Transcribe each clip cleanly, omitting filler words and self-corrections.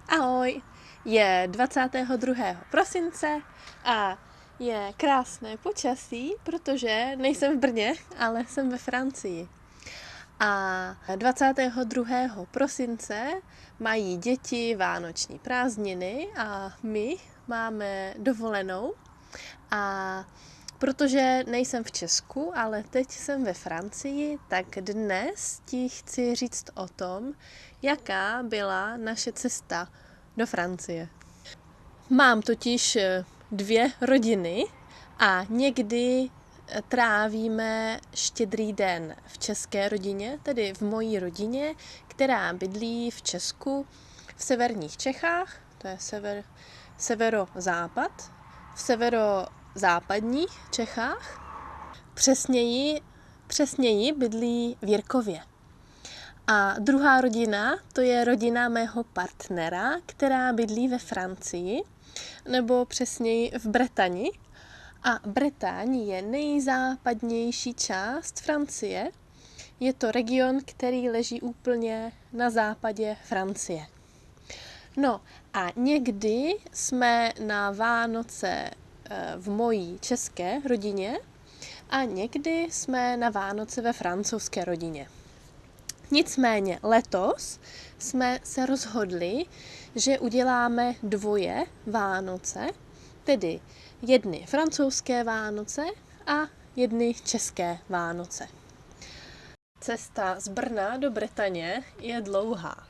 Ahoj, je 22. prosince a je krásné počasí, protože nejsem v Brně, ale jsem ve Francii. A 22. prosince mají děti vánoční prázdniny a my máme dovolenou. A protože nejsem v Česku, ale teď jsem ve Francii, tak dnes ti chci říct o tom, jaká byla naše cesta do Francie. Mám totiž 2 rodiny a někdy trávíme Štědrý den v české rodině, tedy v mojí rodině, která bydlí v Česku, v severních Čechách, to je severozápad, v severozápadních Čechách, přesněji bydlí v Jirkově. A druhá rodina, to je rodina mého partnera, která bydlí ve Francii, nebo přesněji v Bretani. A Bretaň je nejzápadnější část Francie. Je to region, který leží úplně na západě Francie. No a někdy jsme na Vánoce v mojí české rodině a někdy jsme na Vánoce ve francouzské rodině. Nicméně letos jsme se rozhodli, že uděláme 2 Vánoce, tedy jedny francouzské Vánoce a jedny české Vánoce. Cesta z Brna do Bretaně je dlouhá.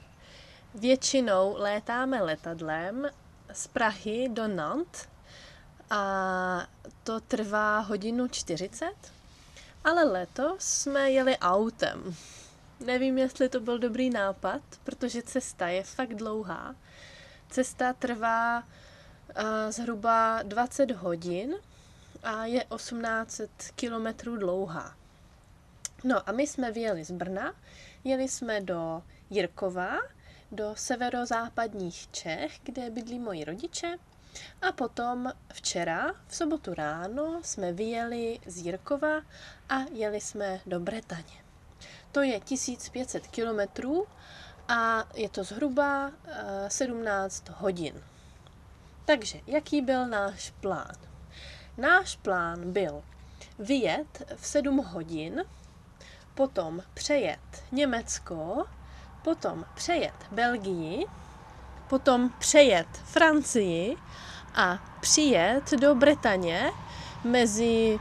Většinou létáme letadlem z Prahy do Nantes a to trvá 1:40, ale letos jsme jeli autem. Nevím, jestli to byl dobrý nápad, protože cesta je fakt dlouhá. Cesta trvá zhruba 20 hodin a je 1800 kilometrů dlouhá. No a my jsme vyjeli z Brna, jeli jsme do Jirkova, do severozápadních Čech, kde bydlí moji rodiče. A potom včera, v sobotu ráno, jsme vyjeli z Jirkova a jeli jsme do Bretaně. To je 1500 kilometrů a je to zhruba 17 hodin. Takže, jaký byl náš plán? Náš plán byl vyjet v 7 hodin, potom přejet Německo, potom přejet Belgii, potom přejet Francii a přijet do Bretaně mezi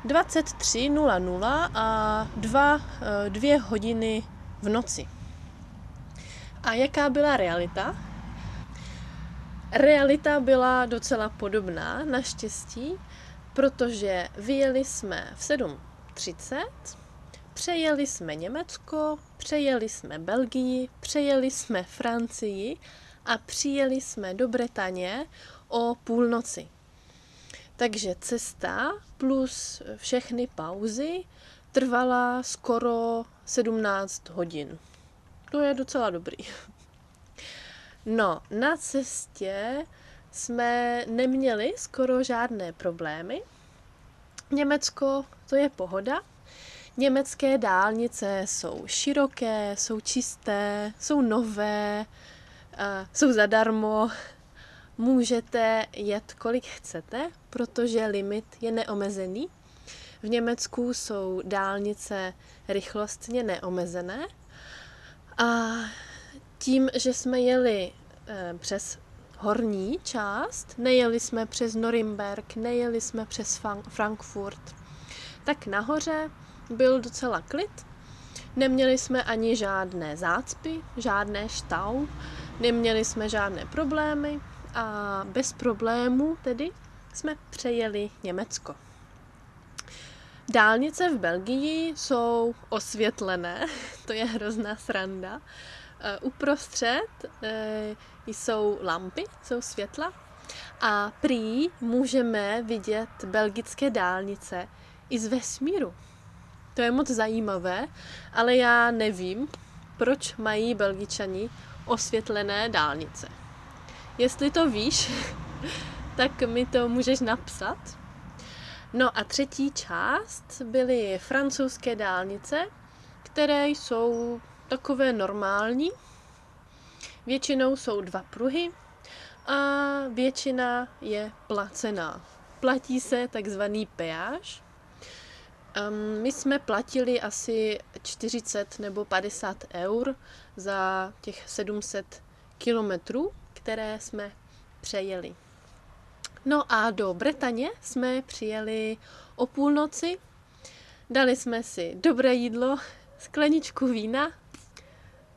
23:00 a 2 hodiny v noci. A jaká byla realita? Realita byla docela podobná, naštěstí, protože vyjeli jsme v 7:30, přejeli jsme Německo, přejeli jsme Belgii, přejeli jsme Francii a přijeli jsme do Bretaně o půlnoci. Takže cesta plus všechny pauzy trvala skoro 17 hodin. To je docela dobrý. No, na cestě jsme neměli skoro žádné problémy. Německo, to je pohoda. Německé dálnice jsou široké, jsou čisté, jsou nové, jsou zadarmo. Můžete jet kolik chcete, protože limit je neomezený. V Německu jsou dálnice rychlostně neomezené. A tím, že jsme jeli přes horní část, nejeli jsme přes Norimberk, nejeli jsme přes Frankfurt, tak nahoře byl docela klid. Neměli jsme ani žádné zácpy, žádné štau, neměli jsme žádné problémy a bez problémů tedy jsme přejeli Německo. Dálnice v Belgii jsou osvětlené, to je hrozná sranda. Uprostřed jsou lampy, jsou světla a prý můžeme vidět belgické dálnice i z vesmíru. To je moc zajímavé, ale já nevím, proč mají Belgičani osvětlené dálnice. Jestli to víš, tak mi to můžeš napsat. No a třetí část byly francouzské dálnice, které jsou takové normální. Většinou jsou 2 pruhy a většina je placená. Platí se takzvaný peáž. My jsme platili asi 40 nebo 50 eur za těch 700 kilometrů, které jsme přejeli. No a do Bretaně jsme přijeli o půlnoci, dali jsme si dobré jídlo, skleničku vína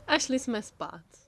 a šli jsme spát.